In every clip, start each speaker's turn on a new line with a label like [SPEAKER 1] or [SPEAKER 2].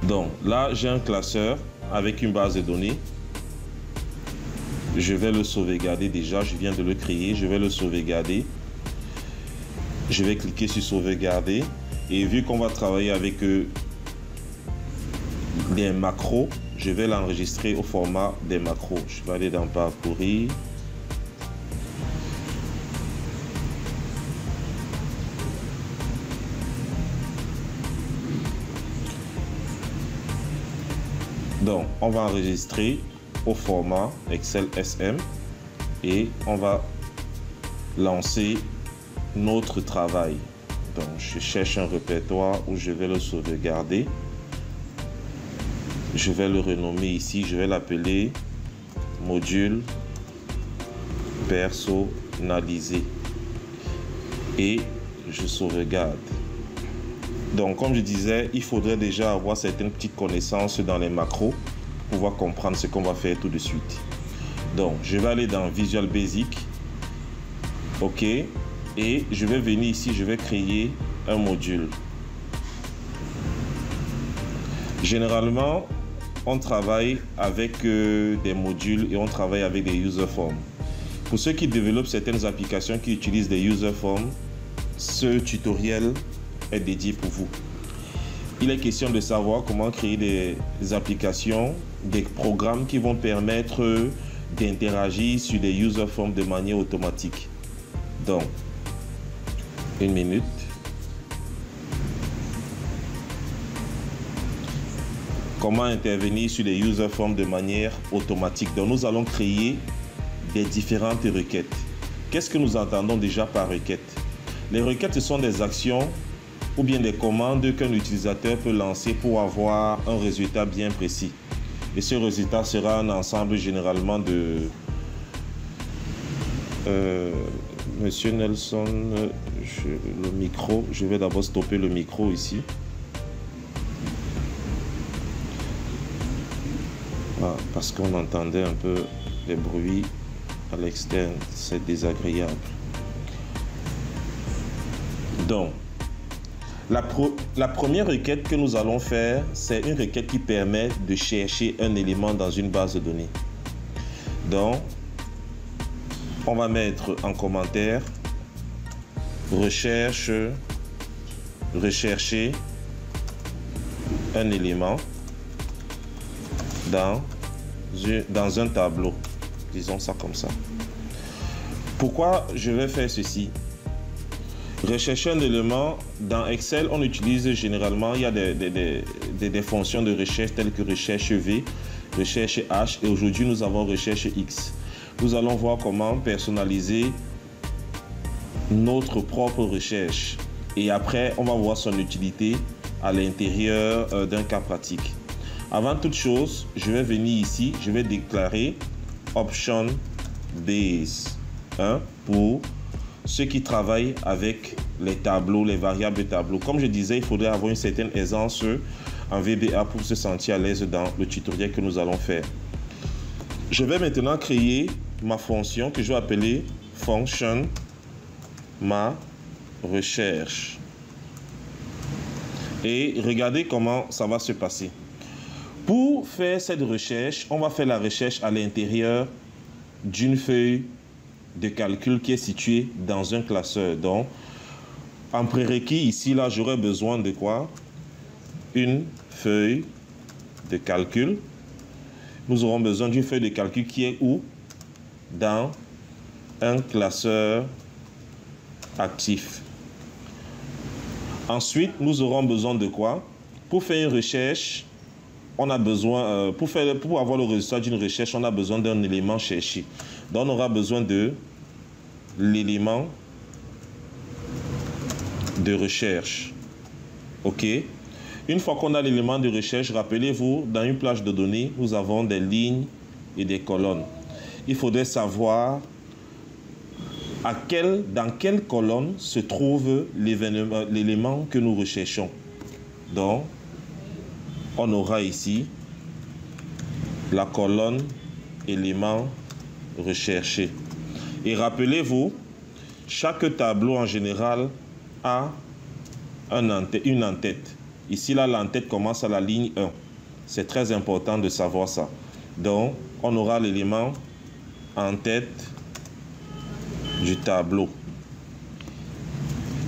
[SPEAKER 1] Donc là, j'ai un classeur avec une base de données. Je vais le sauvegarder déjà. Je viens de le créer. Je vais le sauvegarder. Je vais cliquer sur sauvegarder. Et vu qu'on va travailler avec des macros, je vais l'enregistrer au format des macros. Je vais aller dans parcourir. Donc, on va enregistrer au format Excel SM et on va lancer notre travail. Donc, je cherche un répertoire où je vais le sauvegarder. Je vais le renommer ici. Je vais l'appeler module personnalisé et je sauvegarde. Donc, comme je disais, il faudrait déjà avoir certaines petites connaissances dans les macros pour pouvoir comprendre ce qu'on va faire tout de suite. Donc, je vais aller dans Visual Basic. OK. Et je vais venir ici, je vais créer un module. Généralement, on travaille avec des modules et on travaille avec des user forms. Pour ceux qui développent certaines applications qui utilisent des user forms, ce tutoriel est dédié pour vous. Il est question de savoir comment créer des applications, des programmes qui vont permettre d'interagir sur des user forms de manière automatique. Donc, une minute. Comment intervenir sur les user forms de manière automatique. Donc, nous allons créer des différentes requêtes. Qu'est-ce que nous entendons déjà par requête? Les requêtes, ce sont des actions ou bien des commandes qu'un utilisateur peut lancer pour avoir un résultat bien précis. Et ce résultat sera un ensemble généralement de... Monsieur Nelson, le micro, je vais d'abord stopper le micro ici. Ah, parce qu'on entendait un peu les bruits à l'externe, c'est désagréable. Donc, la première requête que nous allons faire, c'est une requête qui permet de chercher un élément dans une base de données. Donc, on va mettre en commentaire rechercher un élément dans un tableau. Disons ça comme ça. Pourquoi je vais faire ceci? Rechercher un élément, dans Excel, on utilise généralement, il y a des fonctions de recherche telles que recherche V, recherche H et aujourd'hui nous avons recherche X. Nous allons voir comment personnaliser notre propre recherche et après on va voir son utilité à l'intérieur d'un cas pratique. Avant toute chose, je vais venir ici, je vais déclarer Option Base pour ceux qui travaillent avec les tableaux, les variables de tableau. Comme je disais, il faudrait avoir une certaine aisance en VBA pour se sentir à l'aise dans le tutoriel que nous allons faire. Je vais maintenant créer ma fonction que je vais appeler Function ma recherche. Et regardez comment ça va se passer. Pour faire cette recherche, on va faire la recherche à l'intérieur d'une feuille de calcul qui est située dans un classeur. Donc, en prérequis, ici, là, j'aurai besoin de quoi? Une feuille de calcul. Nous aurons besoin d'une feuille de calcul qui est où? Dans un classeur actif. Ensuite, nous aurons besoin de quoi? Pour faire une recherche, on a besoin, pour avoir le résultat d'une recherche, on a besoin d'un élément cherché. Donc, on aura besoin de l'élément de recherche. OK? Une fois qu'on a l'élément de recherche, rappelez-vous, dans une plage de données, nous avons des lignes et des colonnes. Il faudrait savoir dans quelle colonne se trouve l'élément que nous recherchons. Donc, on aura ici la colonne élément recherché. Et rappelez-vous, chaque tableau en général a une en-tête. Ici, là, l'entête commence à la ligne 1. C'est très important de savoir ça. Donc, on aura l'élément en tête du tableau.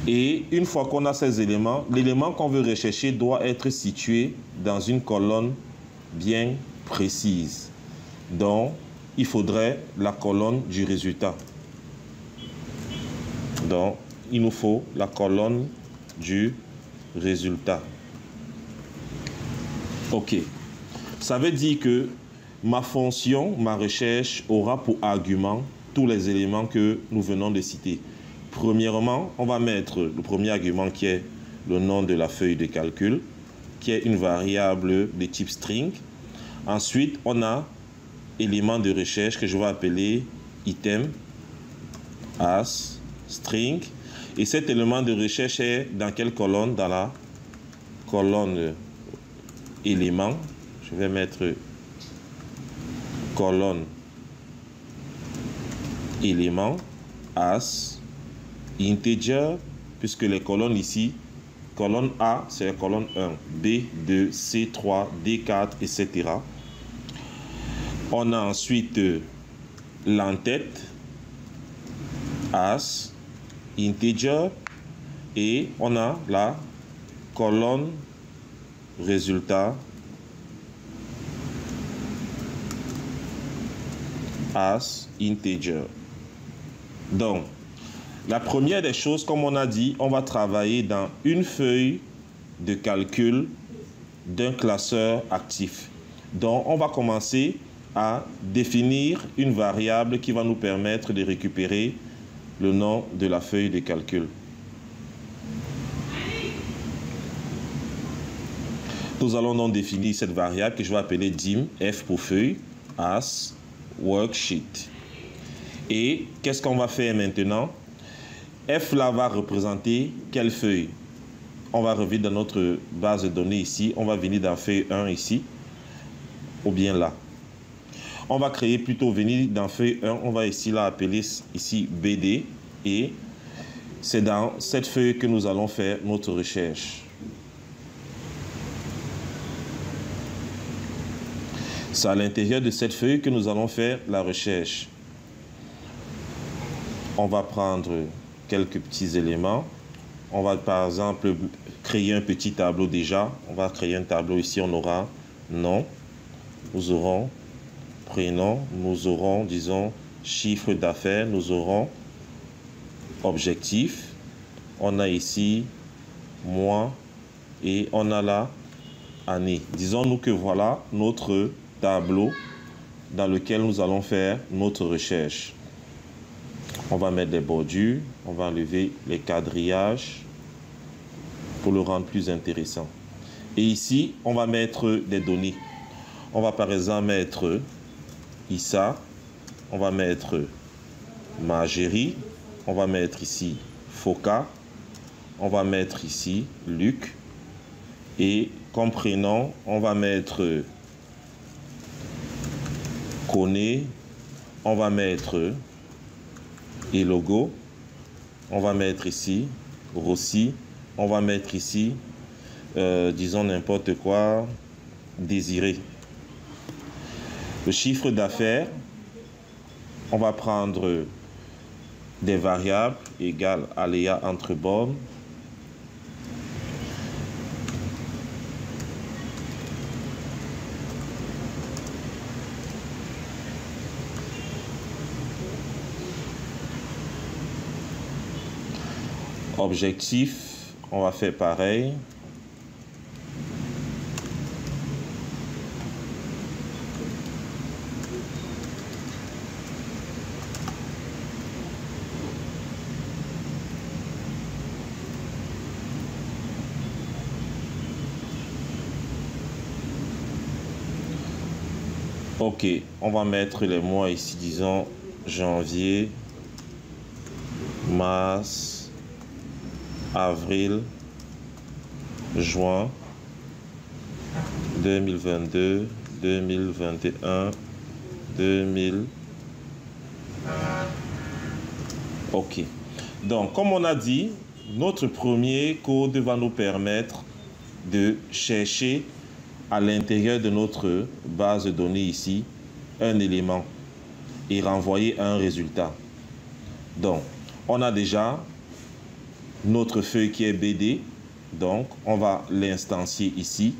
[SPEAKER 1] Et une fois qu'on a ces éléments, l'élément qu'on veut rechercher doit être situé dans une colonne bien précise. Donc, il faudrait la colonne du résultat. Donc, il nous faut la colonne du résultat. OK. Ça veut dire que ma fonction, ma recherche, aura pour argument tous les éléments que nous venons de citer. Premièrement, on va mettre le premier argument qui est le nom de la feuille de calcul, qui est une variable de type string. Ensuite, on a élément de recherche que je vais appeler item as string. Et cet élément de recherche est dans quelle colonne? Dans la colonne élément. Je vais mettre colonne élément as integer, puisque les colonnes ici, colonne A, c'est la colonne 1, B, 2, C, 3, D, 4, etc. On a ensuite l'entête as integer et on a la colonne résultat as integer. Donc, la première des choses, comme on a dit, on va travailler dans une feuille de calcul d'un classeur actif. Donc, on va commencer à définir une variable qui va nous permettre de récupérer le nom de la feuille de calcul. Nous allons donc définir cette variable que je vais appeler dim, F pour feuille, as worksheet. Et qu'est-ce qu'on va faire maintenant? F là va représenter quelle feuille? On va revenir dans notre base de données ici. On va venir dans feuille 1 ici. Ou bien là. On va créer plutôt venir dans feuille 1. On va ici là appeler ici BD. Et c'est dans cette feuille que nous allons faire notre recherche. C'est à l'intérieur de cette feuille que nous allons faire la recherche. On va prendre quelques petits éléments. On va par exemple créer un petit tableau déjà. On va créer un tableau ici. On aura nom. Nous aurons prénom. Nous aurons, disons, chiffre d'affaires. Nous aurons objectif. On a ici mois et on a là année. Disons-nous que voilà notre tableau dans lequel nous allons faire notre recherche. On va mettre des bordures, on va enlever les quadrillages pour le rendre plus intéressant. Et ici, on va mettre des données. On va par exemple mettre Issa, on va mettre Margerie, on va mettre ici Foka, on va mettre ici Luc, et comme prénom, on va mettre Koné, on va mettre et logo, on va mettre ici Rossi, on va mettre ici disons n'importe quoi, Désiré. Le chiffre d'affaires, on va prendre des variables égales aléa entre bornes. Objectif, on va faire pareil. Ok, on va mettre les mois ici, disons janvier, mars, avril, juin, 2022, 2021, 2000. Ok. Donc, comme on a dit, notre premier code va nous permettre de chercher à l'intérieur de notre base de données ici un élément et renvoyer un résultat. Donc, on a déjà notre feuille qui est BD. Donc, on va l'instancier ici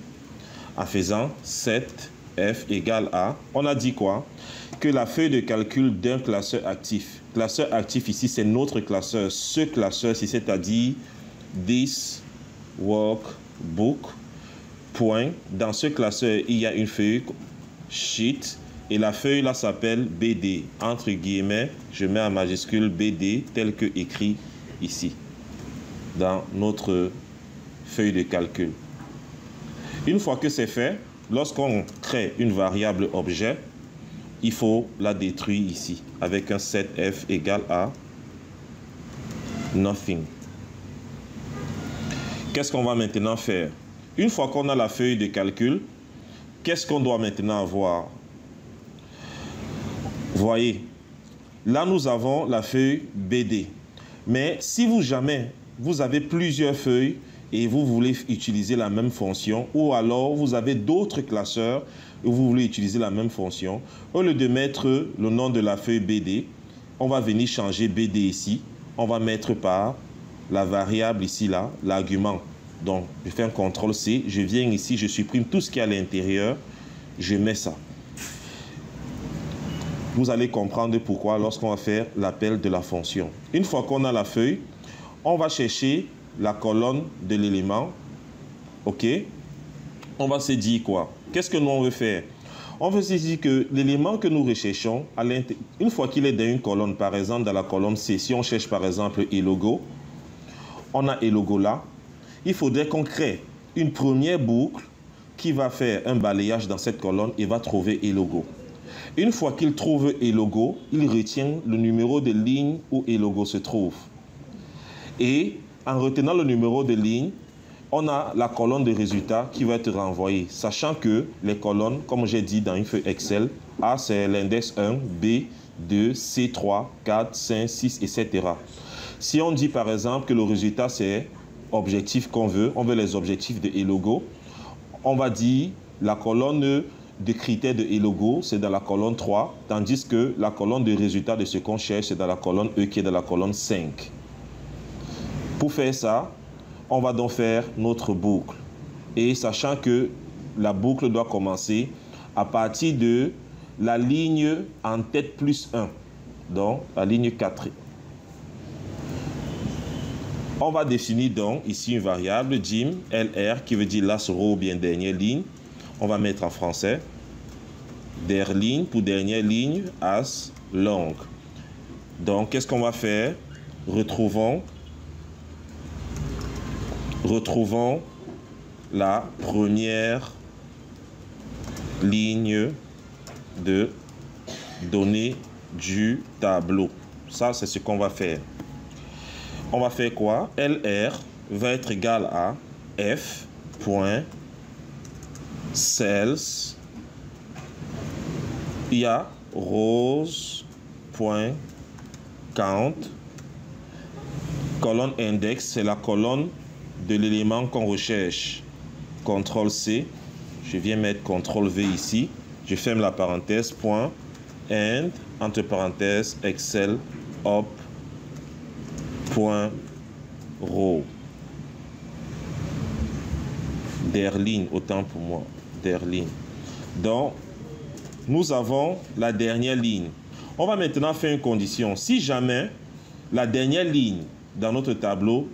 [SPEAKER 1] en faisant set f égale à. On a dit quoi? Que la feuille de calcul d'un classeur actif. Classeur actif ici, c'est notre classeur. Ce classeur-ci, c'est-à-dire this workbook. Point. Dans ce classeur, il y a une feuille sheet et la feuille là s'appelle BD. Entre guillemets, je mets en majuscule BD tel que écrit ici dans notre feuille de calcul. Une fois que c'est fait, lorsqu'on crée une variable objet, il faut la détruire ici avec un set f égale à nothing. Qu'est-ce qu'on va maintenant faire? Une fois qu'on a la feuille de calcul, qu'est-ce qu'on doit maintenant avoir? Voyez, là nous avons la feuille BD. Mais si vous avez plusieurs feuilles et vous voulez utiliser la même fonction, ou alors vous avez d'autres classeurs et vous voulez utiliser la même fonction, au lieu de mettre le nom de la feuille BD, on va venir changer BD ici. On va mettre par la variable ici, là, l'argument. Donc, je fais un CTRL-C, je viens ici, je supprime tout ce qui est à l'intérieur, je mets ça. Vous allez comprendre pourquoi lorsqu'on va faire l'appel de la fonction. Une fois qu'on a la feuille, on va chercher la colonne de l'élément. OK? On va se dire quoi? Qu'est-ce que nous on veut faire? On veut se dire que l'élément que nous recherchons, une fois qu'il est dans une colonne, par exemple dans la colonne C, si on cherche par exemple eLogo, on a eLogo là, il faudrait qu'on crée une première boucle qui va faire un balayage dans cette colonne et va trouver eLogo. Une fois qu'il trouve eLogo, il retient le numéro de ligne où eLogo se trouve. Et en retenant le numéro de ligne, on a la colonne de résultats qui va être renvoyée, sachant que les colonnes, comme j'ai dit dans une feuille Excel, A c'est l'index 1, B 2, C 3, 4, 5, 6, etc. Si on dit par exemple que le résultat c'est objectif qu'on veut, on veut les objectifs de eLogo, on va dire la colonne de critères de eLogo, c'est dans la colonne 3, tandis que la colonne de résultats de ce qu'on cherche, c'est dans la colonne E qui est dans la colonne 5. Pour faire ça, on va donc faire notre boucle. Et sachant que la boucle doit commencer à partir de la ligne en tête plus 1, donc la ligne 4. On va définir donc ici une variable dim LR qui veut dire last row ou bien dernière ligne. On va mettre en français der ligne pour dernière ligne as long. Donc qu'est-ce qu'on va faire? Retrouvons la première ligne de données du tableau. Ça, c'est ce qu'on va faire. On va faire quoi? LR va être égal à f.cells. Il y a rows.count. Colonne index, c'est la colonne de l'élément qu'on recherche. CTRL-C. Je viens mettre CTRL-V ici. Je ferme la parenthèse, point, and, entre parenthèses, Excel, up, point, row. Der ligne, autant pour moi, der ligne. Donc, nous avons la dernière ligne. On va maintenant faire une condition. Si jamais la dernière ligne dans notre tableau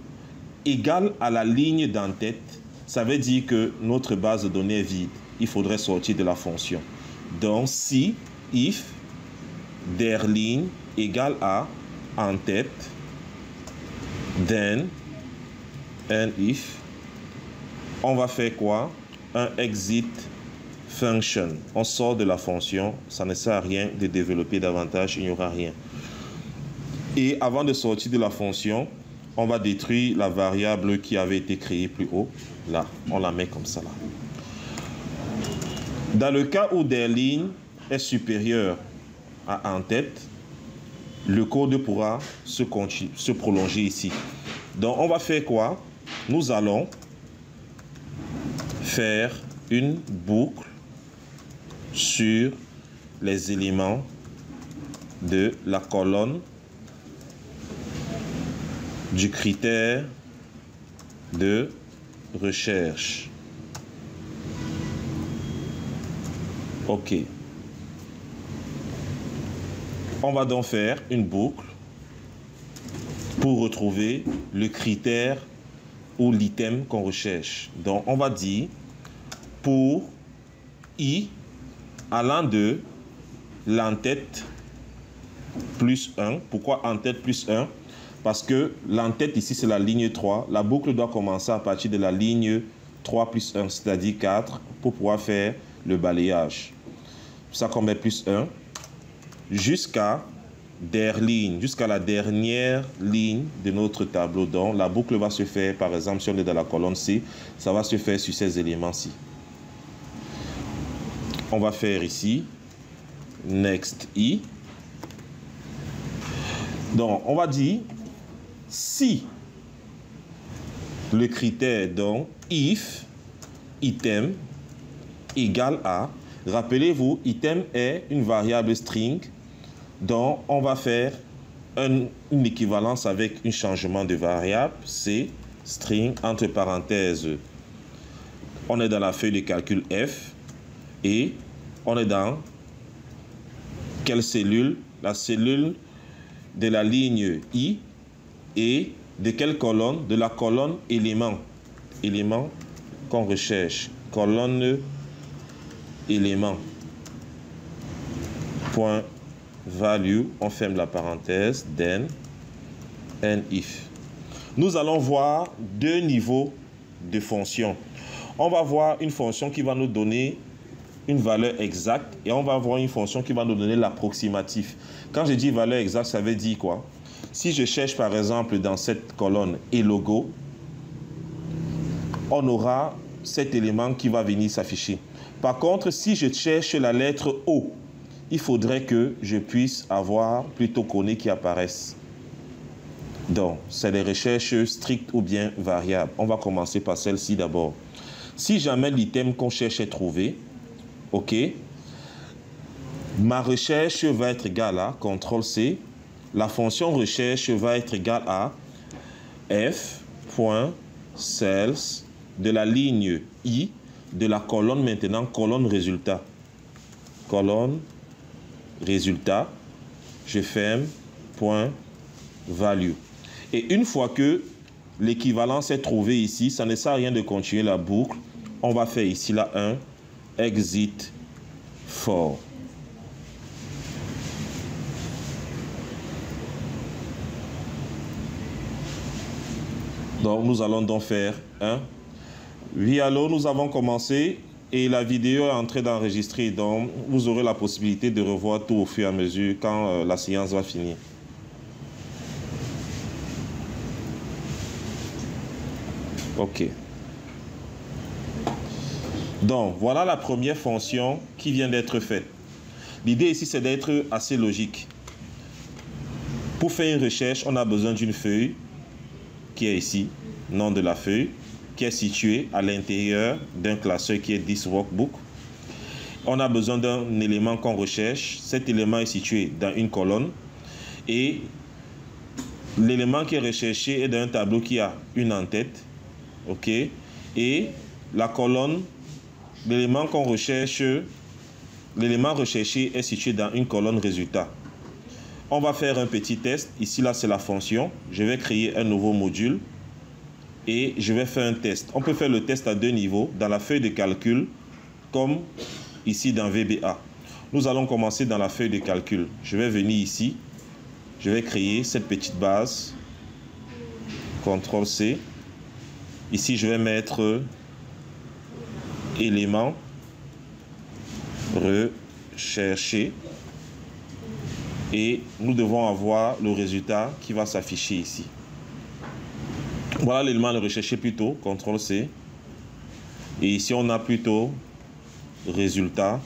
[SPEAKER 1] égale à la ligne d'en-tête, ça veut dire que notre base de données est vide. Il faudrait sortir de la fonction. Donc, si, if, der ligne égale à en-tête, then, and if, on va faire quoi? Un exit function. On sort de la fonction, ça ne sert à rien de développer davantage, il n'y aura rien. Et avant de sortir de la fonction, on va détruire la variable qui avait été créée plus haut. Là, on la met comme ça là. Dans le cas où der ligne est supérieur à en-tête, le code pourra se prolonger ici. Donc, on va faire quoi? Nous allons faire une boucle sur les éléments de la colonne du critère de recherche. OK. On va donc faire une boucle pour retrouver le critère ou l'item qu'on recherche. Donc, on va dire pour I allant de l'entête plus 1. Pourquoi en-tête plus 1? Parce que l'en-tête ici, c'est la ligne 3. La boucle doit commencer à partir de la ligne 3 plus 1, c'est-à-dire 4, pour pouvoir faire le balayage. Ça qu'on met plus 1 jusqu'à la dernière ligne de notre tableau. Donc, la boucle va se faire, par exemple, si on est dans la colonne C, ça va se faire sur ces éléments-ci. On va faire ici, next I. Donc, on va dire, si le critère, donc, if item égale à, rappelez-vous, item est une variable string, donc on va faire une équivalence avec un changement de variable, c'est string, entre parenthèses, on est dans la feuille de calcul F, et on est dans quelle cellule? La cellule de la ligne I, et de quelle colonne? De la colonne élément. Élément qu'on recherche. Colonne élément. Point value. On ferme la parenthèse. Then and if. Nous allons voir deux niveaux de fonctions. On va voir une fonction qui va nous donner une valeur exacte et on va voir une fonction qui va nous donner l'approximatif. Quand je dis valeur exacte, ça veut dire quoi? Si je cherche par exemple dans cette colonne et logo, on aura cet élément qui va venir s'afficher. Par contre, si je cherche la lettre O, il faudrait que je puisse avoir plutôt conné qui apparaissent. Donc, c'est des recherches strictes ou bien variables. On va commencer par celle-ci d'abord. Si jamais l'item qu'on cherche est trouvé, OK, ma recherche va être égale à, CTRL-C, la fonction recherche va être égale à f.cells de la ligne I de la colonne maintenant, colonne résultat. Colonne résultat, je ferme, point value. Et une fois que l'équivalence est trouvée ici, ça ne sert à rien de continuer la boucle. On va faire ici là un exit for. Donc, nous allons donc faire un. Oui, allô, nous avons commencé et la vidéo est en train d'enregistrer. Donc, vous aurez la possibilité de revoir tout au fur et à mesure quand la séance va finir. OK. Donc, voilà la première fonction qui vient d'être faite. L'idée ici, c'est d'être assez logique. Pour faire une recherche, on a besoin d'une feuille qui est ici, nom de la feuille, qui est située à l'intérieur d'un classeur qui est this workbook. On a besoin d'un élément qu'on recherche. Cet élément est situé dans une colonne. Et l'élément qui est recherché est dans un tableau qui a une en-tête. OK? Et la colonne, l'élément qu'on recherche, l'élément recherché est situé dans une colonne résultat. On va faire un petit test. Ici, là, c'est la fonction. Je vais créer un nouveau module et je vais faire un test. On peut faire le test à deux niveaux, dans la feuille de calcul, comme ici dans VBA. Nous allons commencer dans la feuille de calcul. Je vais venir ici. Je vais créer cette petite base. CTRL-C. Ici, je vais mettre élément recherché. Et nous devons avoir le résultat qui va s'afficher ici. Voilà l'élément de rechercher plutôt, CTRL-C. Et ici, on a plutôt résultat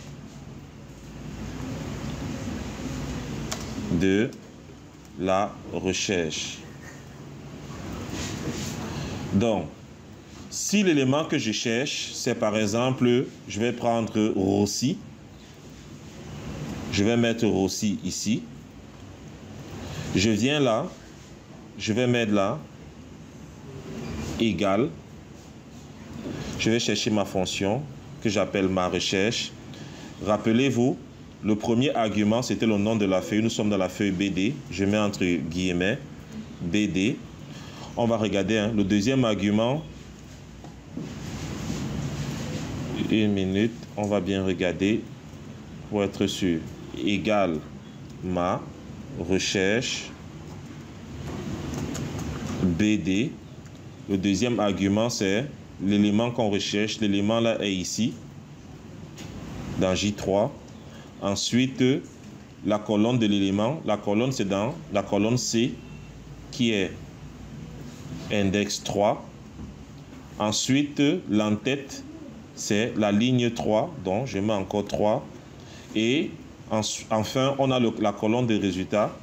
[SPEAKER 1] de la recherche. Donc, Si l'élément que je cherche, c'est par exemple, je vais prendre Rossi. Je vais mettre Rossi ici. Je viens là. Je vais mettre là. Égal. Je vais chercher ma fonction que j'appelle ma recherche. Rappelez-vous, le premier argument, c'était le nom de la feuille. Nous sommes dans la feuille BD. Je mets entre guillemets BD. On va regarder hein, le deuxième argument. Une minute, on va bien regarder pour être sûr. Égal ma recherche BD. Le deuxième argument, c'est l'élément qu'on recherche. L'élément là est ici, dans J3. Ensuite, la colonne de l'élément. La colonne, c'est dans la colonne C, qui est index 3. Ensuite, l'entête, c'est la ligne 3, donc je mets encore 3. Et enfin, on a la colonne de résultats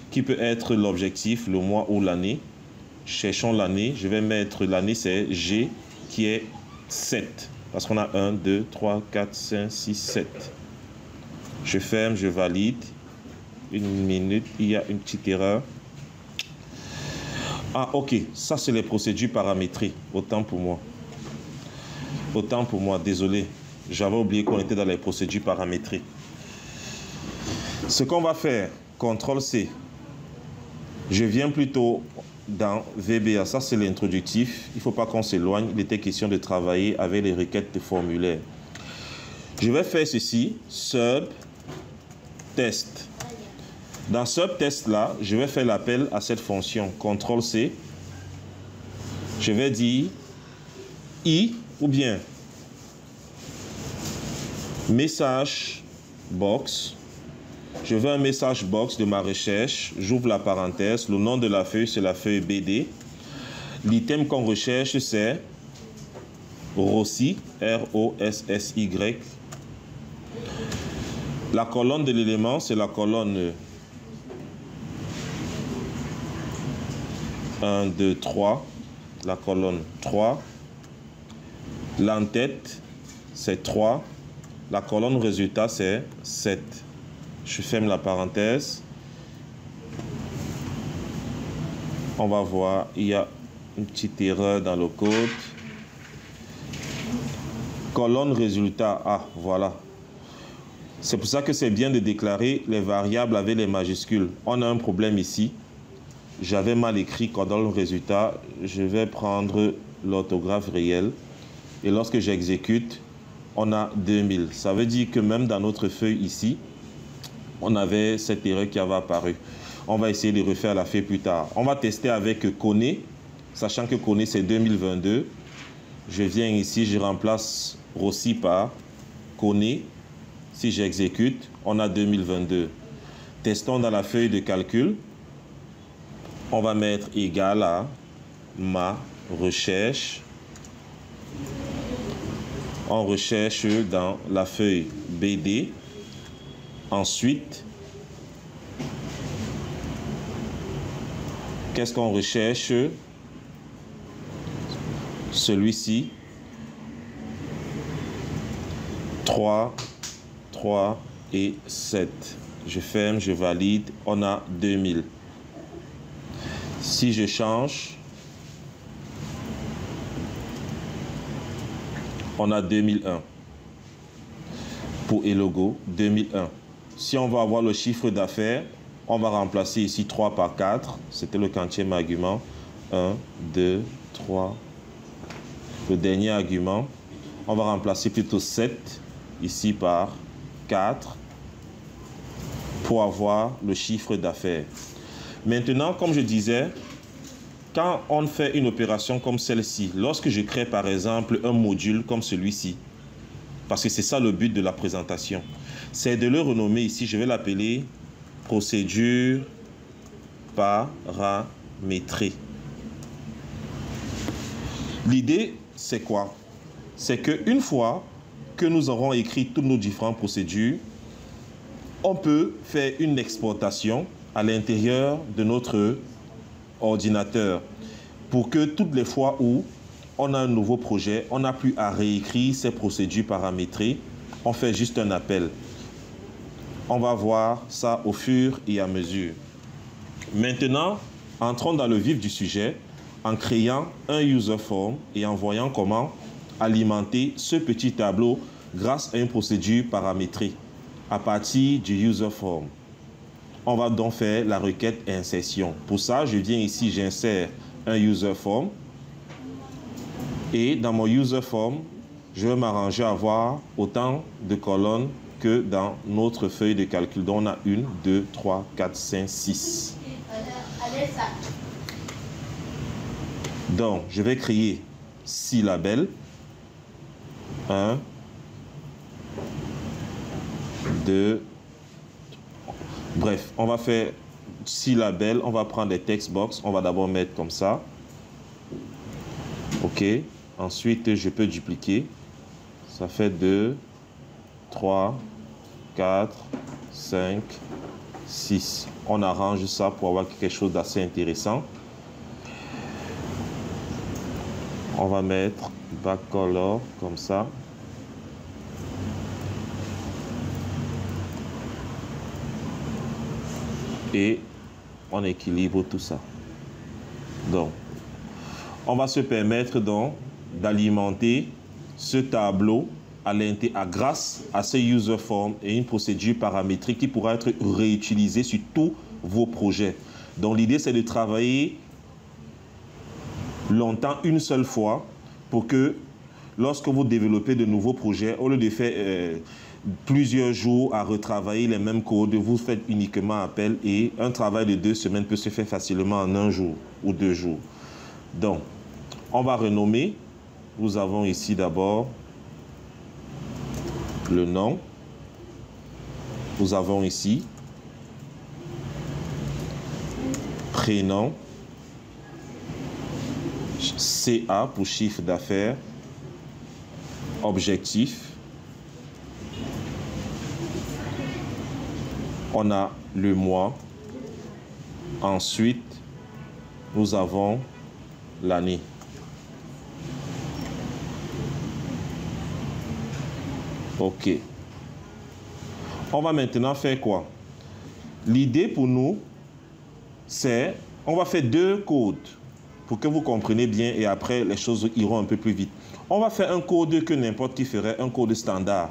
[SPEAKER 1] qui peut être l'objectif, le mois ou l'année. Cherchons l'année. Je vais mettre l'année, c'est G qui est 7. Parce qu'on a 1, 2, 3, 4, 5, 6, 7. Je ferme, je valide. Une minute, il y a une petite erreur. Ah, ok. Ça, c'est les procédures paramétrées. Autant pour moi. Autant pour moi, désolé. J'avais oublié qu'on était dans les procédures paramétrées. Ce qu'on va faire, CTRL-C. Je viens plutôt dans VBA. Ça, c'est l'introductif. Il ne faut pas qu'on s'éloigne. Il était question de travailler avec les requêtes de formulaire. Je vais faire ceci. Sub test. Dans sub test là, je vais faire l'appel à cette fonction. CTRL-C. Je vais dire I ou bien message box. Je veux un message box de ma recherche. J'ouvre la parenthèse. Le nom de la feuille, c'est la feuille BD. L'item qu'on recherche, c'est Rossi, R-O-S-S-Y. La colonne de l'élément, c'est la colonne 1, 2, 3. La colonne 3. L'entête, c'est 3. La colonne résultat, c'est 7. Je ferme la parenthèse. On va voir, il y a une petite erreur dans le code. Colonne résultat, ah, voilà. C'est pour ça que c'est bien de déclarer les variables avec les majuscules. On a un problème ici. J'avais mal écrit colonne résultat. Je vais prendre l'orthographe réelle. Et lorsque j'exécute, on a 2000. Ça veut dire que même dans notre feuille ici, on avait cette erreur qui avait apparu. On va essayer de refaire la feuille plus tard. On va tester avec Kone, sachant que Kone c'est 2022. Je viens ici, je remplace Rossi par Kone. Si j'exécute, on a 2022. Testons dans la feuille de calcul. On va mettre égal à ma recherche. On recherche dans la feuille BD. Ensuite, qu'est-ce qu'on recherche? Celui-ci. 3, 3 et 7. Je ferme, je valide. On a 2000. Si je change, on a 2001. Pour Elogo, 2001. Si on va avoir le chiffre d'affaires, on va remplacer ici 3 par 4. C'était le quantième argument. 1, 2, 3. Le dernier argument, on va remplacer plutôt 7 ici par 4 pour avoir le chiffre d'affaires. Maintenant, comme je disais, quand on fait une opération comme celle-ci, lorsque je crée par exemple un module comme celui-ci, parce que c'est ça le but de la présentation, c'est de le renommer ici, je vais l'appeler procédure paramétrée. L'idée, c'est quoi? C'est qu'une fois que nous aurons écrit toutes nos différentes procédures, on peut faire une exportation à l'intérieur de notre ordinateur pour que toutes les fois où on a un nouveau projet, on n'a plus à réécrire ces procédures paramétrées, on fait juste un appel. On va voir ça au fur et à mesure. Maintenant, entrons dans le vif du sujet en créant un user form et en voyant comment alimenter ce petit tableau grâce à une procédure paramétrée à partir du user form. On va donc faire la requête insertion. Pour ça, je viens ici, j'insère un user form. Et dans mon user form, je vais m'arranger à avoir autant de colonnes que dans notre feuille de calcul. Donc, on a 1, 2, 3, 4, 5, 6. Donc, je vais créer 6 labels. 1, 2, bref, on va faire 6 labels. On va prendre les text box. On va d'abord mettre comme ça. OK. Ensuite, je peux dupliquer. Ça fait 2, 3, 4, 5, 6. On arrange ça pour avoir quelque chose d'assez intéressant. On va mettre backcolor comme ça. Et on équilibre tout ça. Donc, on va se permettre donc d'alimenter ce tableau grâce à ce user form et une procédure paramétrique qui pourra être réutilisée sur tous vos projets. Donc, l'idée, c'est de travailler longtemps une seule fois pour que lorsque vous développez de nouveaux projets, au lieu de faire plusieurs jours à retravailler les mêmes codes, vous faites uniquement appel et un travail de 2 semaines peut se faire facilement en 1 jour ou 2 jours. Donc, on va renommer. Nous avons ici d'abord le nom. Nous avons ici prénom, CA pour chiffre d'affaires, objectif. On a le mois. Ensuite, nous avons l'année. OK. On va maintenant faire quoi? L'idée pour nous, c'est, on va faire 2 codes pour que vous compreniez bien et après les choses iront un peu plus vite. On va faire un code que n'importe qui ferait, un code standard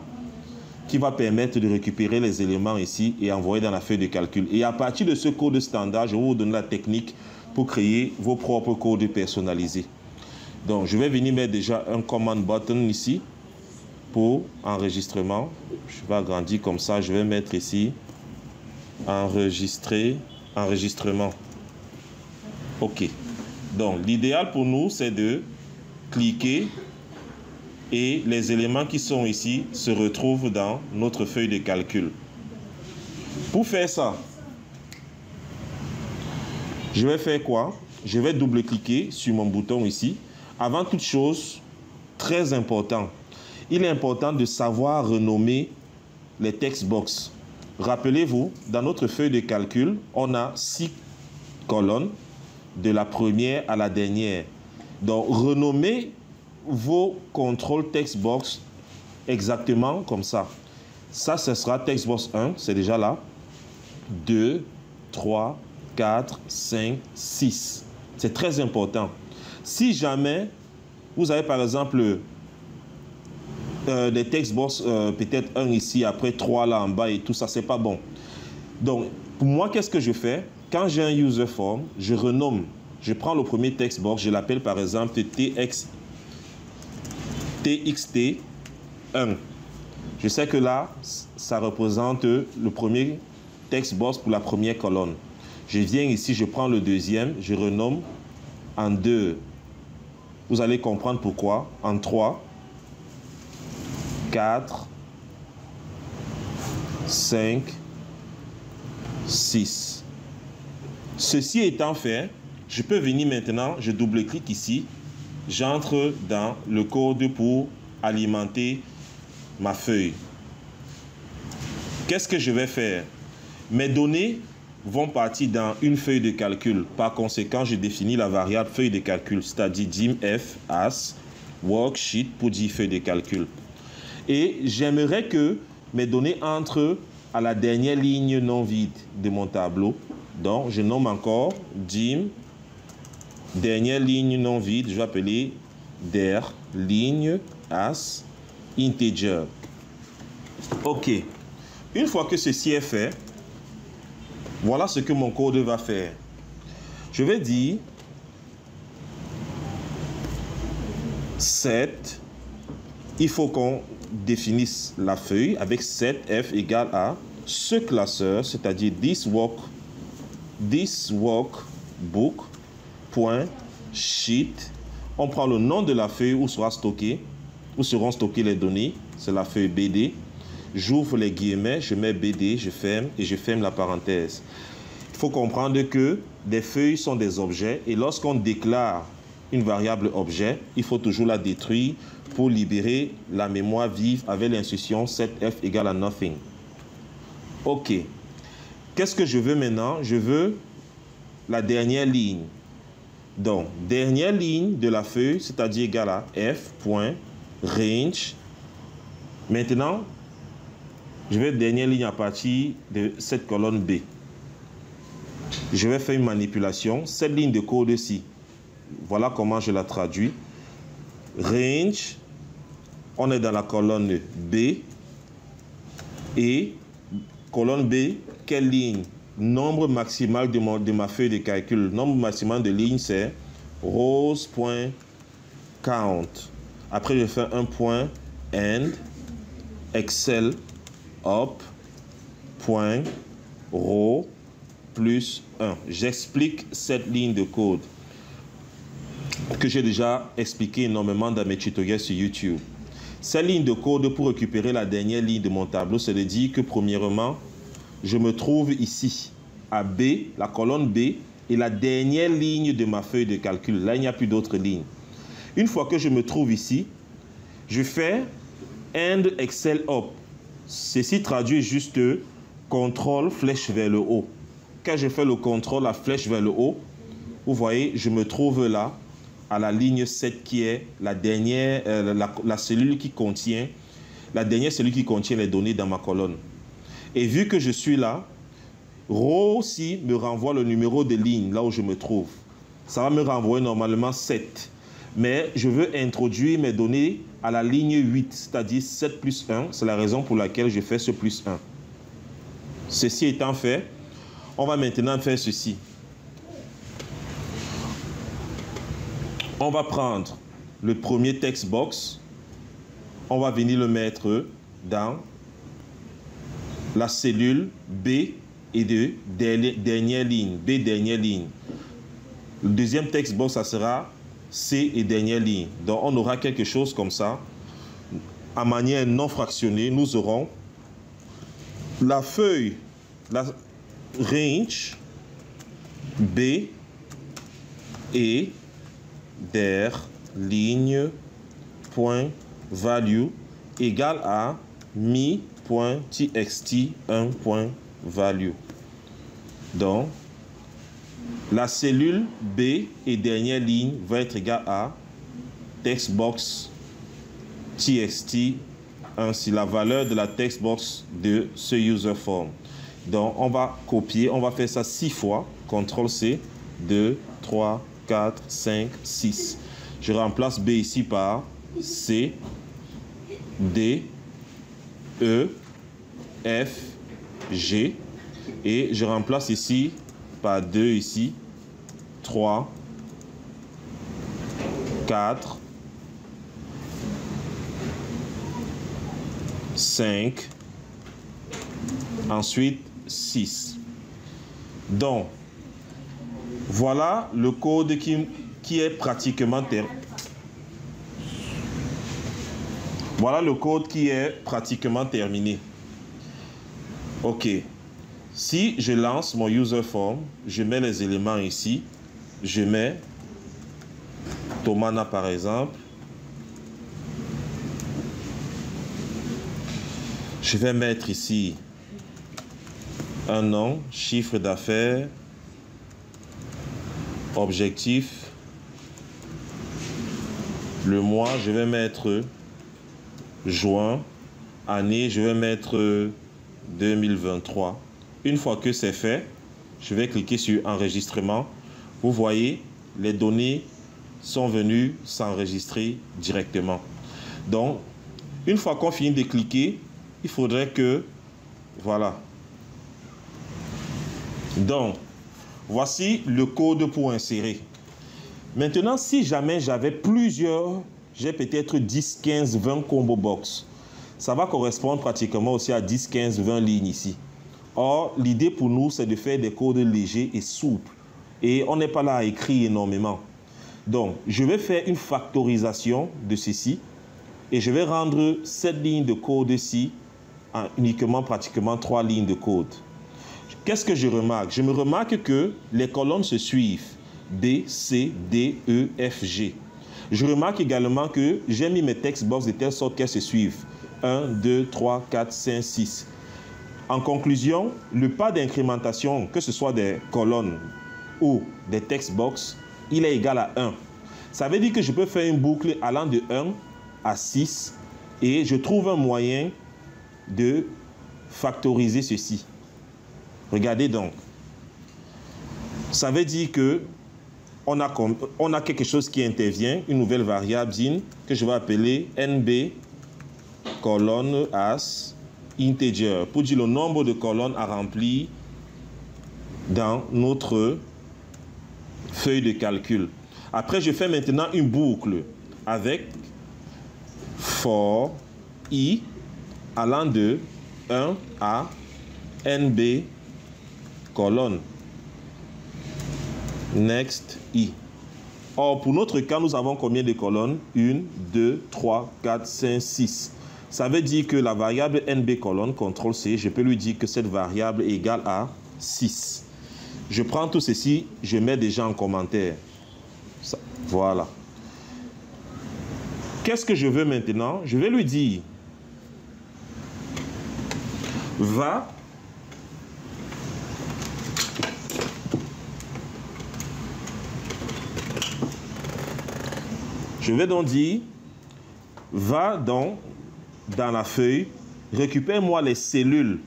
[SPEAKER 1] qui va permettre de récupérer les éléments ici et envoyer dans la feuille de calcul. Et à partir de ce code standard, je vais vous donner la technique pour créer vos propres codes personnalisés. Donc, je vais venir mettre déjà un command button ici pour enregistrement. Je vais agrandir comme ça. Je vais mettre ici enregistrer, enregistrement. OK. Donc, l'idéal pour nous, c'est de cliquer et les éléments qui sont ici se retrouvent dans notre feuille de calcul. Pour faire ça, je vais faire quoi? Je vais double-cliquer sur mon bouton ici. Avant toute chose, très important, il est important de savoir renommer les text box. Rappelez-vous, dans notre feuille de calcul, on a 6 colonnes, de la première à la dernière. Donc, renommez vos contrôles text box exactement comme ça. Ça, ce sera text box 1, c'est déjà là. 2, 3, 4, 5, 6. C'est très important. Si jamais vous avez par exemple des text box, peut-être 1 ici, après 3 là en bas et tout ça, c'est pas bon. Donc, pour moi, qu'est-ce que je fais? Quand j'ai un user form, je renomme. Je prends le premier text box, je l'appelle par exemple TXT1. Je sais que là, ça représente le premier text box pour la première colonne. Je viens ici, je prends le deuxième, je renomme en 2. Vous allez comprendre pourquoi. En 3, 4, 5, 6. Ceci étant fait, je peux venir maintenant, je double-clique ici, j'entre dans le code pour alimenter ma feuille. Qu'est-ce que je vais faire? Mes données vont partir dans une feuille de calcul. Par conséquent, je définis la variable feuille de calcul, c'est-à-dire dimf as worksheet pour dire feuille de calcul. Et j'aimerais que mes données entrent à la dernière ligne non vide de mon tableau. Donc, je nomme encore dim, dernière ligne non vide, je vais appeler der ligne as integer. OK. Une fois que ceci est fait, voilà ce que mon code va faire. Je vais dire set, il faut qu'on définisse la feuille avec set f égale à ce classeur, c'est-à-dire this workbook point sheet. On prend le nom de la feuille où seront stockées les données, c'est la feuille BD. J'ouvre les guillemets, je mets BD, je ferme et je ferme la parenthèse. Il faut comprendre que des feuilles sont des objets et lorsqu'on déclare une variable objet, il faut toujours la détruire pour libérer la mémoire vive avec l'instruction setf égale à nothing. OK. Qu'est-ce que je veux maintenant? Je veux la dernière ligne. Donc, dernière ligne de la feuille, c'est-à-dire égale à f.range. Maintenant, je vais dernière ligne à partir de cette colonne B. Je vais faire une manipulation. Cette ligne de code-ci, voilà comment je la traduis. Range, on est dans la colonne B. Et colonne B, quelle ligne? Nombre maximal de ma feuille de calcul. Nombre maximal de lignes, c'est rows.count. Après, je fais un point end, Excel, up, point, row, plus 1. J'explique cette ligne de code que j'ai déjà expliqué énormément dans mes tutoriels sur YouTube. Cette ligne de code pour récupérer la dernière ligne de mon tableau, c'est de dire que premièrement, je me trouve ici à B, la colonne B, et la dernière ligne de ma feuille de calcul. Là, il n'y a plus d'autres lignes. Une fois que je me trouve ici, je fais end Excel up. Ceci traduit juste contrôle flèche vers le haut. Quand je fais le contrôle, la flèche vers le haut, vous voyez, je me trouve là, à la ligne 7 qui est la dernière, la cellule qui contient, la dernière cellule qui contient les données dans ma colonne. Et vu que je suis là, row aussi me renvoie le numéro de ligne, là où je me trouve. Ça va me renvoyer normalement 7. Mais je veux introduire mes données à la ligne 8, c'est-à-dire 7 plus 1. C'est la raison pour laquelle je fais ce plus 1. Ceci étant fait, on va maintenant faire ceci. On va prendre le premier text box. On va venir le mettre dans la cellule B et de dernière ligne. B dernière ligne. Le deuxième text box, ça sera C et dernière ligne. Donc, on aura quelque chose comme ça. À manière non fractionnée, nous aurons la feuille, la range B et der ligne point value égale à mi.txt 1.value. Donc, la cellule B et dernière ligne va être égale à textbox txt 1, c'est la valeur de la textbox de ce user form. Donc, on va copier, on va faire ça 6 fois. CTRL-C, 2, 3, 4, 5, 6. Je remplace B ici par C, D, E, F, G. Et je remplace ici par 2 ici, 3, 4, 5, ensuite 6. Donc, voilà le code qui est pratiquement terminé. Voilà le code qui est pratiquement terminé. OK. Si je lance mon user form, je mets les éléments ici. Je mets Tomana par exemple. Je vais mettre ici un nom, chiffre d'affaires, objectif, Le mois, je vais mettre juin. Année, je vais mettre 2023. Une fois que c'est fait, je vais cliquer sur enregistrement. Vous voyez, les données sont venues s'enregistrer directement. Donc, une fois qu'on finit de cliquer, il faudrait que, voilà. Donc, voici le code pour insérer. Maintenant, si jamais j'avais plusieurs, j'ai peut-être 10, 15, 20 combo box. Ça va correspondre pratiquement aussi à 10, 15, 20 lignes ici. Or, l'idée pour nous, c'est de faire des codes légers et souples. Et on n'est pas là à écrire énormément. Donc, je vais faire une factorisation de ceci. Et je vais rendre cette ligne de code-ci en uniquement pratiquement 3 lignes de code. Qu'est-ce que je remarque? Je me remarque que les colonnes se suivent. B, C, D, E, F, G. Je remarque également que j'ai mis mes text box de telle sorte qu'elles se suivent. 1, 2, 3, 4, 5, 6. En conclusion, le pas d'incrémentation, que ce soit des colonnes ou des text box, il est égal à 1. Ça veut dire que je peux faire une boucle allant de 1 à 6 et je trouve un moyen de factoriser ceci. Regardez donc. Ça veut dire que on a quelque chose qui intervient, une nouvelle variable din que je vais appeler NB colonne as integer pour dire le nombre de colonnes à remplir dans notre feuille de calcul. Après, je fais maintenant une boucle avec for i allant de 1 à NB colonne next i. Or, pour notre cas, nous avons combien de colonnes? 1, 2, 3, 4, 5, 6. Ça veut dire que la variable NB colonne, CTRL-C, je peux lui dire que cette variable est égale à 6. Je prends tout ceci, je mets déjà en commentaire. Ça, voilà. Qu'est-ce que je veux maintenant? Je vais lui dire, va je vais donc dire, va donc dans la feuille, récupère-moi les cellules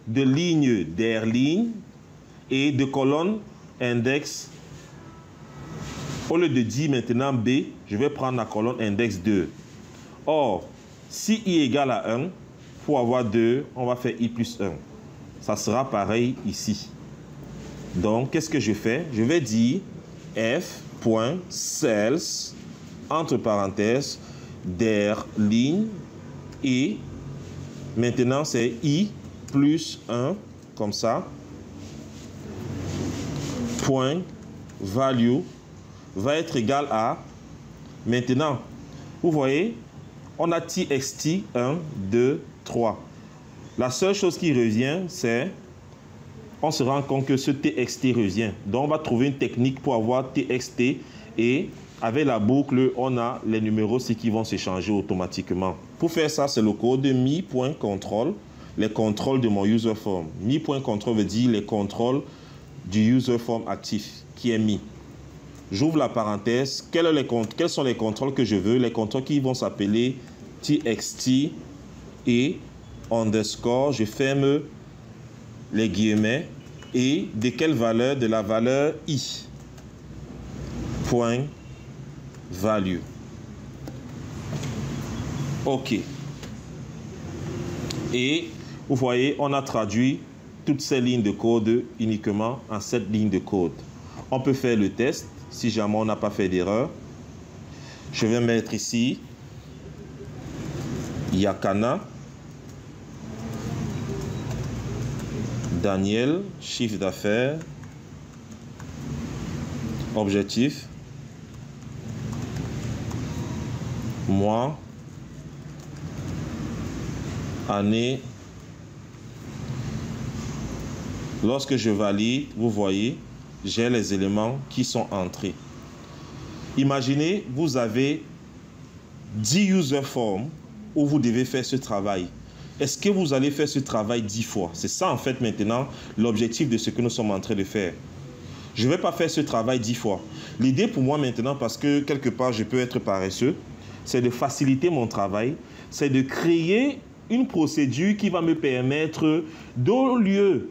[SPEAKER 1] de ligne d'R' et de colonne index. Au lieu de dire maintenant B, je vais prendre la colonne index 2. Or, si I égale à 1, pour avoir 2, on va faire I plus 1. Ça sera pareil ici. Donc, qu'est-ce que je fais? Je vais dire f.cells, entre parenthèses, d'R' et maintenant c'est I plus 1, comme ça, point value va être égal à, maintenant, vous voyez, on a txt 1, 2, 3. La seule chose qui revient, c'est, on se rend compte que ce txt revient. Donc, on va trouver une technique pour avoir txt et avec la boucle, on a les numéros qui vont s'échanger automatiquement. Pour faire ça, c'est le code mi.control, les contrôles de mon user form. Mi.control veut dire les contrôles du user form actif qui est mis. J'ouvre la parenthèse. Quels sont les contrôles que je veux? Les contrôles qui vont s'appeler txt et underscore. Je ferme les guillemets. Et de quelle valeur? De la valeur i. Point value. OK. Et vous voyez, on a traduit toutes ces lignes de code uniquement en cette ligne de code. On peut faire le test si jamais on n'a pas fait d'erreur. Je vais mettre ici Yakana, Daniel, chiffre d'affaires, objectif, mois, année. Lorsque je valide, vous voyez, j'ai les éléments qui sont entrés. Imaginez, vous avez 10 user forms où vous devez faire ce travail. Est-ce que vous allez faire ce travail 10 fois? C'est ça en fait maintenant l'objectif de ce que nous sommes en train de faire. Je ne vais pas faire ce travail 10 fois. L'idée pour moi maintenant, parce que quelque part je peux être paresseux, c'est de faciliter mon travail, c'est de créer une procédure qui va me permettre, au lieu,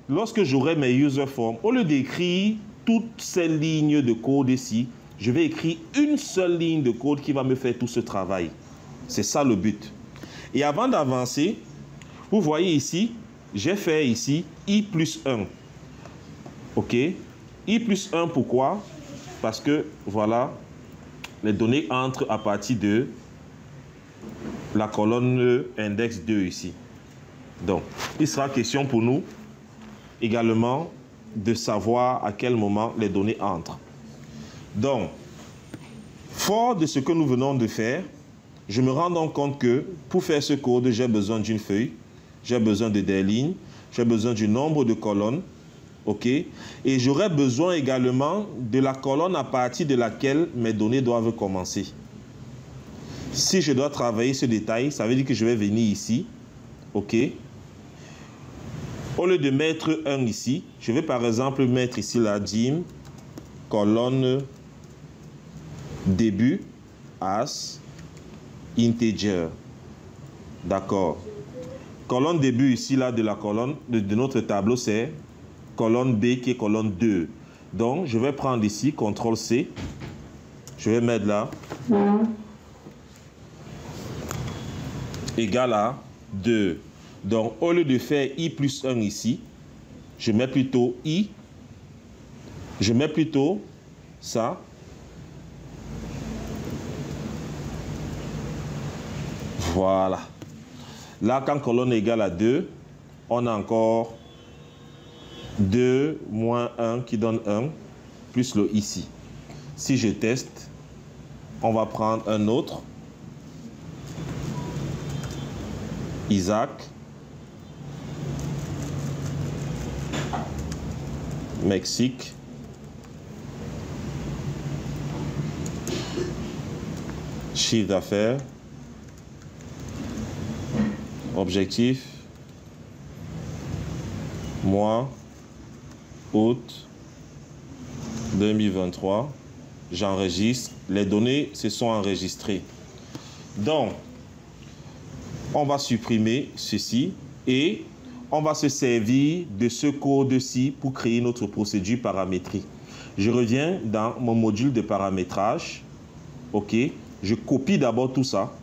[SPEAKER 1] lorsque j'aurai mes user forms, au lieu d'écrire toutes ces lignes de code ici, je vais écrire une seule ligne de code qui va me faire tout ce travail. C'est ça le but. Et avant d'avancer, vous voyez ici, j'ai fait ici I plus 1. OK? I plus 1, pourquoi? Parce que, voilà, les données entrent à partir de la colonne index 2 ici. Donc, il sera question pour nous également de savoir à quel moment les données entrent. Donc, fort de ce que nous venons de faire, je me rends donc compte que pour faire ce code, j'ai besoin d'une feuille, j'ai besoin de des lignes, j'ai besoin du nombre de colonnes, OK? Et j'aurai besoin également de la colonne à partir de laquelle mes données doivent commencer. Si je dois travailler ce détail, ça veut dire que je vais venir ici, OK? Au lieu de mettre 1 ici, je vais par exemple mettre ici la dim, colonne début, as, integer. D'accord. Colonne début ici, là, de la colonne, de notre tableau, c'est colonne B qui est colonne 2. Donc, je vais prendre ici, CTRL-C. Je vais mettre là. Égal à 2. Donc, au lieu de faire I plus 1 ici, je mets plutôt I. Je mets plutôt ça. Voilà. Là, quand colonne est égale à 2, on a encore 2 moins 1 qui donne 1, plus le ici. Si je teste, on va prendre un autre. Isaac. Mexique. Chiffre d'affaires. Objectif. Mois. Août 2023. J'enregistre. Les données se sont enregistrées. Donc, on va supprimer ceci et on va se servir de ce code-ci pour créer notre procédure paramétrique. Je reviens dans mon module de paramétrage. OK. Je copie d'abord tout ça.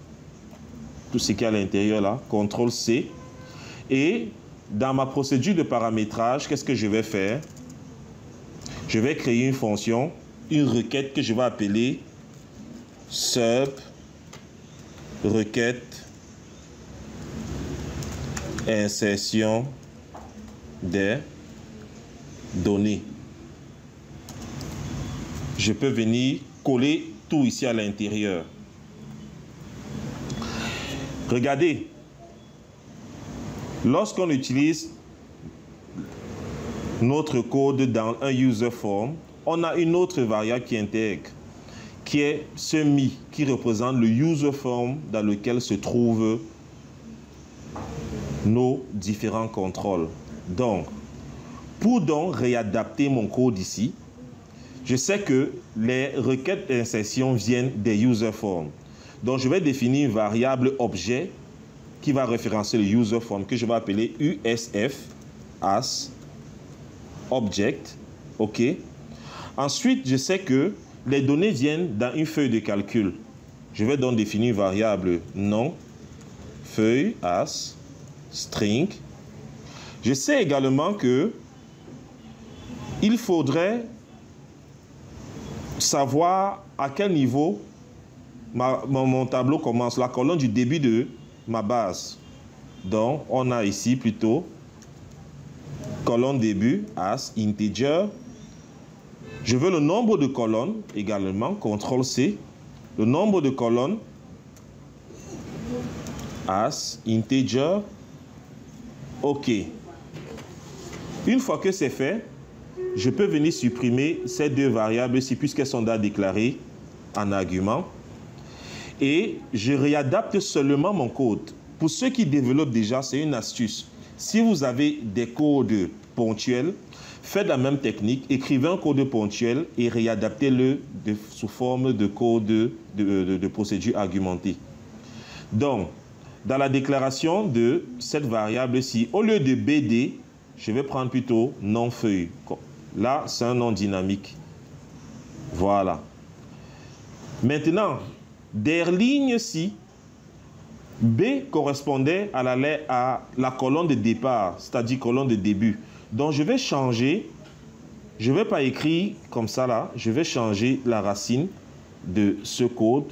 [SPEAKER 1] Tout ce qui est à l'intérieur là. CTRL-C. Et dans ma procédure de paramétrage, qu'est-ce que je vais faire? Je vais créer une fonction, une requête que je vais appeler sub requête insertion des données. Je peux venir coller tout ici à l'intérieur. Regardez, lorsqu'on utilise notre code dans un user form, on a une autre variable qui intègre, qui est ce mi, qui représente le user form dans lequel se trouvent nos différents contrôles. Donc, pour donc réadapter mon code ici, je sais que les requêtes d'insertion viennent des user forms. Donc, je vais définir une variable objet qui va référencer le user form que je vais appeler USF as object. OK. Ensuite, je sais que les données viennent dans une feuille de calcul. Je vais donc définir une variable nom, feuille as string. Je sais également que il faudrait savoir à quel niveau mon tableau commence, la colonne du début de ma base. Donc, on a ici plutôt colonne début as integer. Je veux le nombre de colonnes également, CTRL-C. Le nombre de colonnes as integer. OK. Une fois que c'est fait, je peux venir supprimer ces deux variables ici puisqu'elles sont déjà déclarées en argument. Et je réadapte seulement mon code. Pour ceux qui développent déjà, c'est une astuce. Si vous avez des codes ponctuel. Faites la même technique, écrivez un code ponctuel et réadaptez-le sous forme de code de procédure argumentée. Donc, dans la déclaration de cette variable-ci, au lieu de BD, je vais prendre plutôt non-feuille. Là, c'est un nom dynamique. Voilà. Maintenant, der ligne-ci, B correspondait à la colonne de départ, c'est-à-dire colonne de début. Donc, je vais changer, je ne vais pas écrire comme ça là, je vais changer la racine de ce code.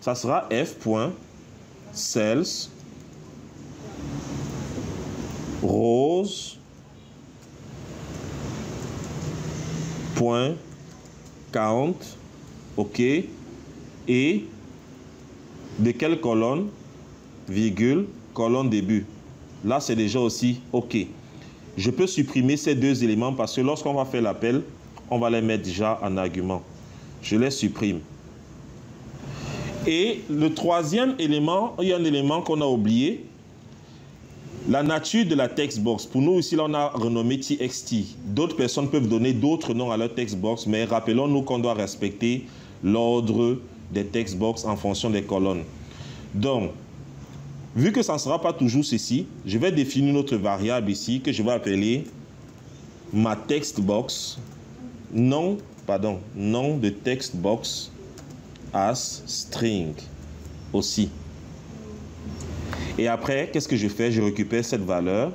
[SPEAKER 1] Ça sera f.cells rose .count, ok, et de quelle colonne? Virgule, colonne début. Là, c'est déjà aussi OK. Je peux supprimer ces deux éléments parce que lorsqu'on va faire l'appel, on va les mettre déjà en argument. Je les supprime. Et le troisième élément, il y a un élément qu'on a oublié. La nature de la textbox. Pour nous, ici, là, on a renommé TXT. D'autres personnes peuvent donner d'autres noms à leur textbox, mais rappelons-nous qu'on doit respecter l'ordre des textbox en fonction des colonnes. Donc, vu que ça ne sera pas toujours ceci, je vais définir une autre variable ici que je vais appeler ma textbox, nom de textbox as string aussi. Et après, qu'est-ce que je fais? Je récupère cette valeur,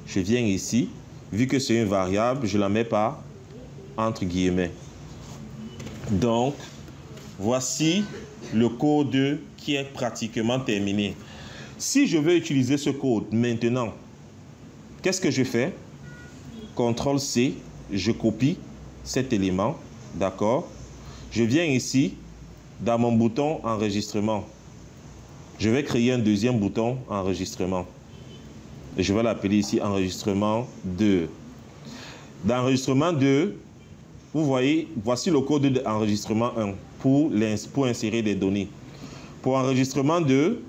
[SPEAKER 1] je viens ici, vu que c'est une variable, je ne la mets pas entre guillemets. Donc, voici le code qui est pratiquement terminé. Si je veux utiliser ce code maintenant, qu'est-ce que je fais? CTRL-C, je copie cet élément, d'accord? Je viens ici, dans mon bouton enregistrement. Je vais créer un deuxième bouton enregistrement. Et je vais l'appeler ici enregistrement 2. Dans enregistrement 2, vous voyez, voici le code d'enregistrement 1 pour insérer des données. Pour enregistrement 2,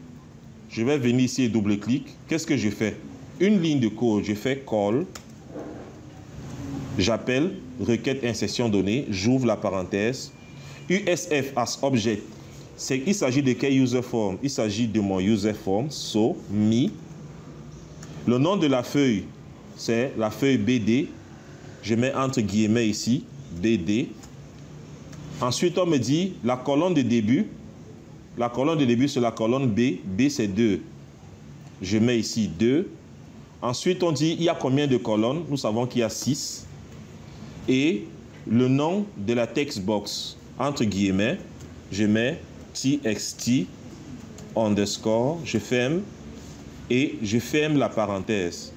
[SPEAKER 1] je vais venir ici et double-clic. Qu'est-ce que je fais? Une ligne de code, je fais call. J'appelle requête insertion donnée, j'ouvre la parenthèse. USF as object, il s'agit de quel user form? Il s'agit de mon user form, so, me. Le nom de la feuille, c'est la feuille BD. Je mets entre guillemets ici, BD. Ensuite, on me dit la colonne de début. La colonne de début, c'est la colonne B. B, c'est 2. Je mets ici 2. Ensuite, on dit il y a combien de colonnes? Nous savons qu'il y a 6. Et le nom de la textbox, entre guillemets, je mets txt underscore, je ferme et je ferme la parenthèse.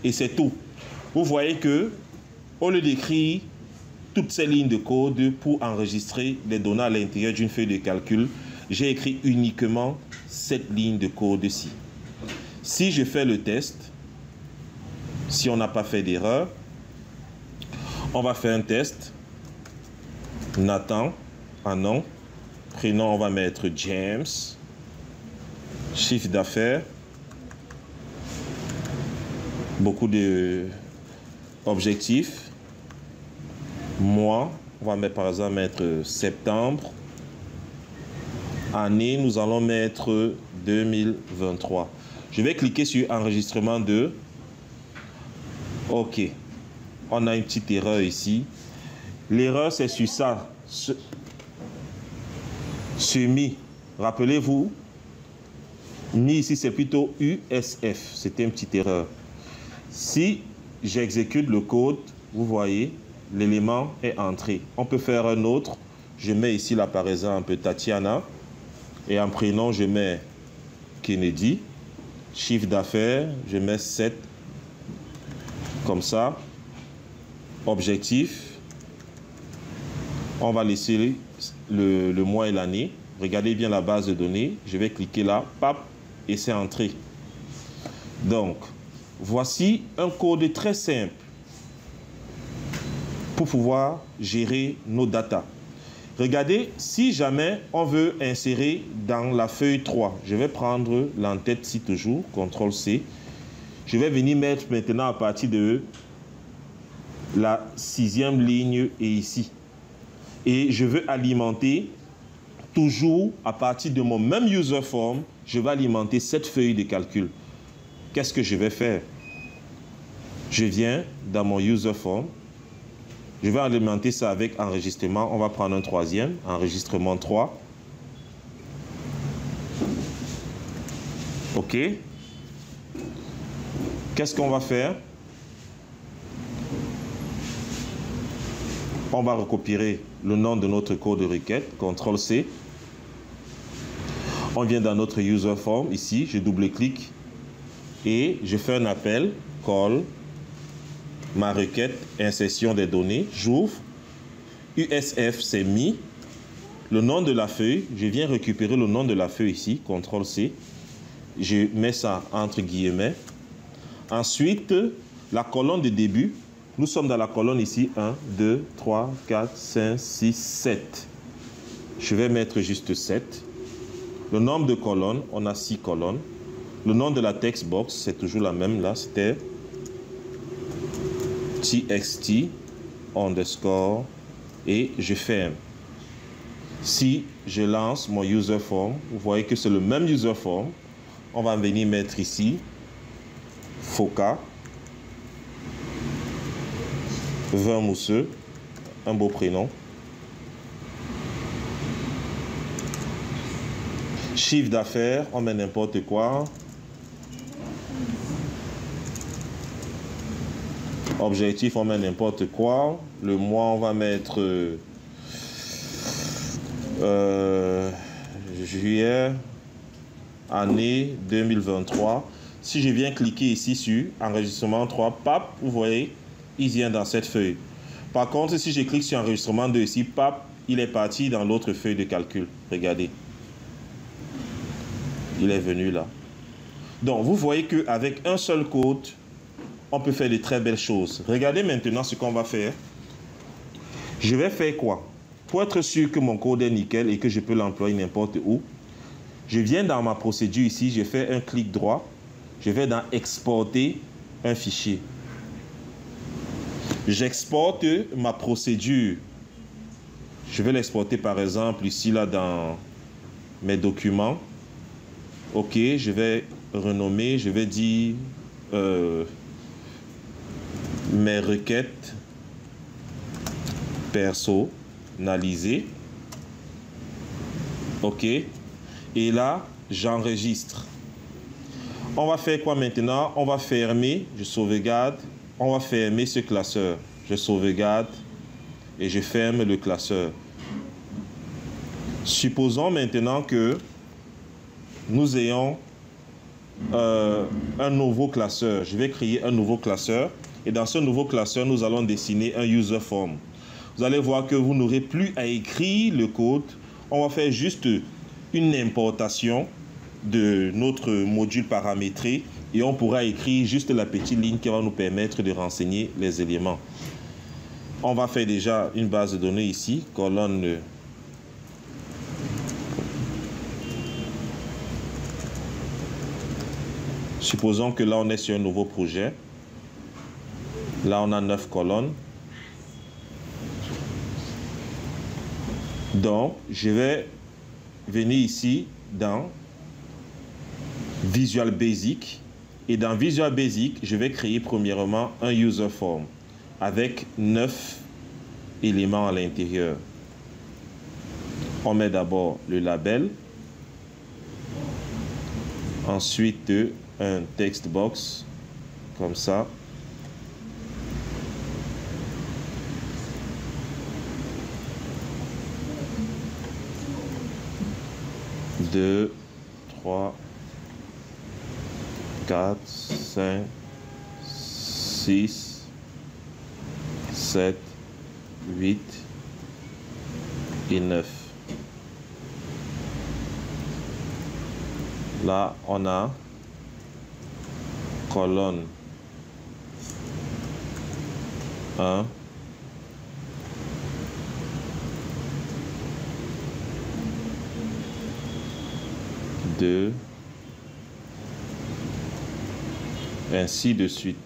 [SPEAKER 1] Et c'est tout. Vous voyez que, au lieu d'écrire toutes ces lignes de code pour enregistrer les données à l'intérieur d'une feuille de calcul, j'ai écrit uniquement cette ligne de code-ci. Si je fais le test, si on n'a pas fait d'erreur, on va faire un test. Nathan, un nom. Prénom, on va mettre James. Chiffre d'affaires. Beaucoup d'objectifs. Mois, on va mettre par exemple septembre. Année, nous allons mettre 2023. Je vais cliquer sur enregistrement 2. OK. On a une petite erreur ici. L'erreur, c'est sur ça. Sur mi. Rappelez-vous, mi ici, c'est plutôt USF. C'était une petite erreur. Si j'exécute le code, vous voyez, l'élément est entré. On peut faire un autre. Je mets ici, là, par exemple, Tatiana. Et en prénom, je mets Kennedy. Chiffre d'affaires, je mets 7. Comme ça. Objectif. On va laisser le mois et l'année. Regardez bien la base de données. Je vais cliquer là, pap, et c'est entré. Donc, voici un code très simple pour pouvoir gérer nos datas. Regardez, si jamais on veut insérer dans la feuille 3, je vais prendre l'entête-ci toujours, CTRL-C. Je vais venir mettre maintenant à partir de La 6e ligne est ici. Et je veux alimenter toujours à partir de mon même user form, je vais alimenter cette feuille de calcul. Qu'est-ce que je vais faire? Je viens dans mon user form. Je vais alimenter ça avec enregistrement. On va prendre un 3e, enregistrement 3. OK. Qu'est-ce qu'on va faire? On va recopier le nom de notre code de requête, CTRL-C. On vient dans notre user form, ici, je double-clique et je fais un appel, call, ma requête, insertion des données, j'ouvre, USF c'est mis, le nom de la feuille, je viens récupérer le nom de la feuille ici, CTRL-C, je mets ça entre guillemets. Ensuite, la colonne de début, nous sommes dans la colonne ici, 1, 2, 3, 4, 5, 6, 7. Je vais mettre juste 7. Le nombre de colonnes, on a 6 colonnes. Le nom de la text box, c'est toujours la même, là, c'était txt underscore et je ferme. Si je lance mon user form, vous voyez que c'est le même user form. On va venir mettre ici Foca, vin mousseux, un beau prénom. Chiffre d'affaires, on met n'importe quoi. Objectif, on met n'importe quoi. Le mois, on va mettre juillet, année 2023. Si je viens cliquer ici sur enregistrement 3, pap, vous voyez, il vient dans cette feuille. Par contre, si je clique sur enregistrement 2 ici, pap, il est parti dans l'autre feuille de calcul. Regardez. Il est venu là. Donc, vous voyez qu'avec un seul code, on peut faire de très belles choses. Regardez maintenant ce qu'on va faire. Je vais faire quoi? Pour être sûr que mon code est nickel et que je peux l'employer n'importe où, je viens dans ma procédure ici, je fais un clic droit, je vais dans exporter un fichier. J'exporte ma procédure. Je vais l'exporter par exemple ici là dans mes documents. OK, je vais renommer, je vais dire mes requêtes personnalisées. OK. Et là, j'enregistre. On va faire quoi maintenant? On va fermer, je sauvegarde. On va fermer ce classeur. Je sauvegarde et je ferme le classeur. Supposons maintenant que nous ayons un nouveau classeur. Je vais créer un nouveau classeur. Et dans ce nouveau classeur, nous allons dessiner un user form. Vous allez voir que vous n'aurez plus à écrire le code. On va faire juste une importation de notre module paramétré et on pourra écrire juste la petite ligne qui va nous permettre de renseigner les éléments. On va faire déjà une base de données ici, colonne supposons que là on est sur un nouveau projet. Là on a 9 colonnes. Donc je vais venir ici dans Visual Basic. Et dans Visual Basic, je vais créer premièrement un user form avec 9 éléments à l'intérieur. On met d'abord le label. Ensuite, un text box comme ça. Deux, 3, 4, 5, 6, 7, 8 et 9. Là, on a colonne 1, 2, ainsi de suite.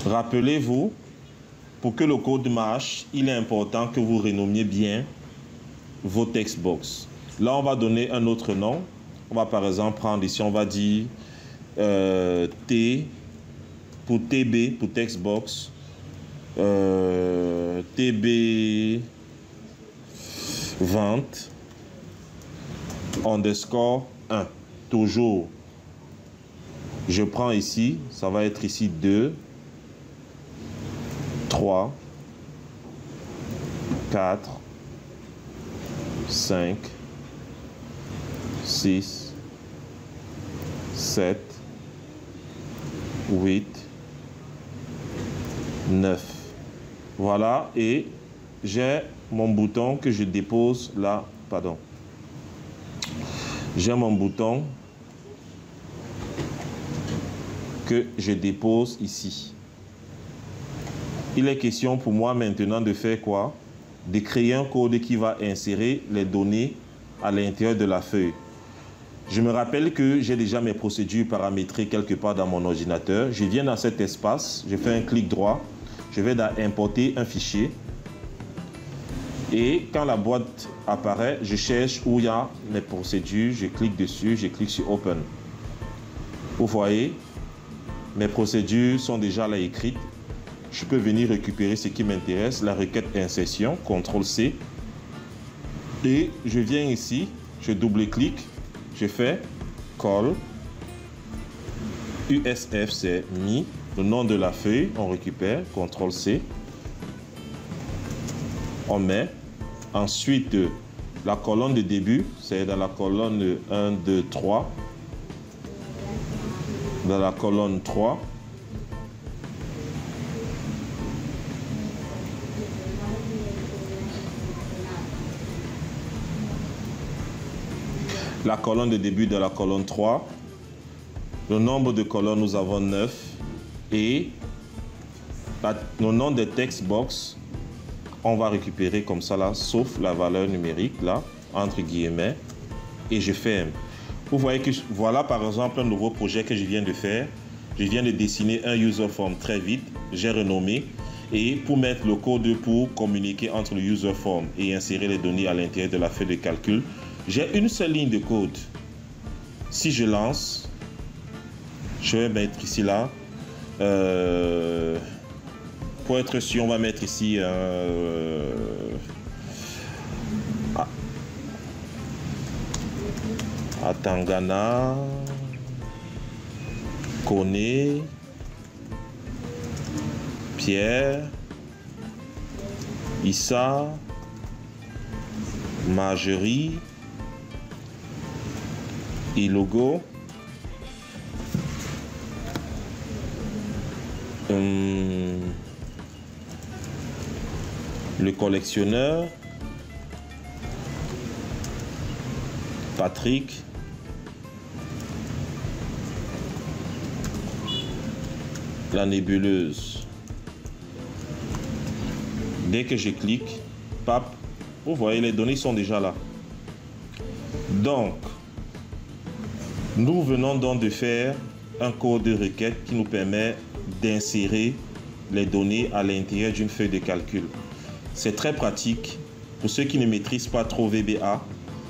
[SPEAKER 1] Rappelez-vous, pour que le code marche, il est important que vous renommiez bien vos textbox. Là, on va donner un autre nom. On va par exemple prendre ici, on va dire T pour TB, pour textbox. TB vente underscore 1. Toujours. Je prends ici, ça va être ici 2, 3, 4, 5, 6, 7, 8, 9. Voilà, et j'ai mon bouton que je dépose là, pardon. J'ai mon bouton que je dépose ici. Il est question pour moi maintenant de faire quoi? De créer un code qui va insérer les données à l'intérieur de la feuille. Je me rappelle que j'ai déjà mes procédures paramétrées quelque part dans mon ordinateur. Je viens dans cet espace, je fais un clic droit, je vais dans importer un fichier. Et quand la boîte apparaît, je cherche où il y a mes procédures, je clique dessus, je clique sur Open. Vous voyez, mes procédures sont déjà là écrites. Je peux venir récupérer ce qui m'intéresse, la requête insertion, CTRL-C. Et je viens ici, je double-clique, je fais call. USF, c'est mis. Le nom de la feuille, on récupère, CTRL-C. On met. Ensuite, la colonne de début, c'est dans la colonne 1, 2, 3. Dans la colonne 3. La colonne de début de la colonne 3. Le nombre de colonnes, nous avons 9. Et le nom des textbox, on va récupérer comme ça là, sauf la valeur numérique là, entre guillemets, et je ferme. Vous voyez que voilà par exemple un nouveau projet que je viens de faire. Je viens de dessiner un user form très vite, j'ai renommé, et pour mettre le code pour communiquer entre le user form et insérer les données à l'intérieur de la feuille de calcul, j'ai une seule ligne de code. Si je lance, je vais mettre ici là. Pour être sûr, on va mettre ici Atangana, Koné, Pierre, Issa, Marjorie, Ilogo, le collectionneur, Patrick, la nébuleuse. Dès que je clique, pap, vous voyez les données sont déjà là. Donc, nous venons donc de faire un code de requête qui nous permet d'insérer les données à l'intérieur d'une feuille de calcul. C'est très pratique. Pour ceux qui ne maîtrisent pas trop VBA,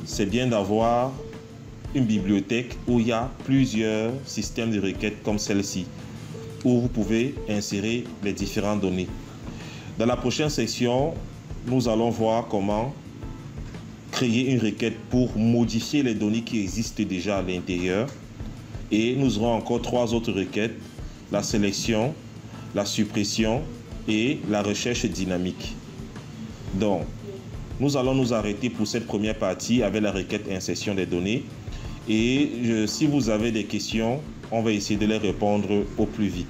[SPEAKER 1] c'est bien d'avoir une bibliothèque où il y a plusieurs systèmes de requêtes comme celle-ci, où vous pouvez insérer les différentes données. Dans la prochaine section, nous allons voir comment créer une requête pour modifier les données qui existent déjà à l'intérieur. Et nous aurons encore 3 autres requêtes: la sélection, la suppression et la recherche dynamique. Donc, nous allons nous arrêter pour cette première partie avec la requête insertion des données. Et si vous avez des questions, on va essayer de les répondre au plus vite.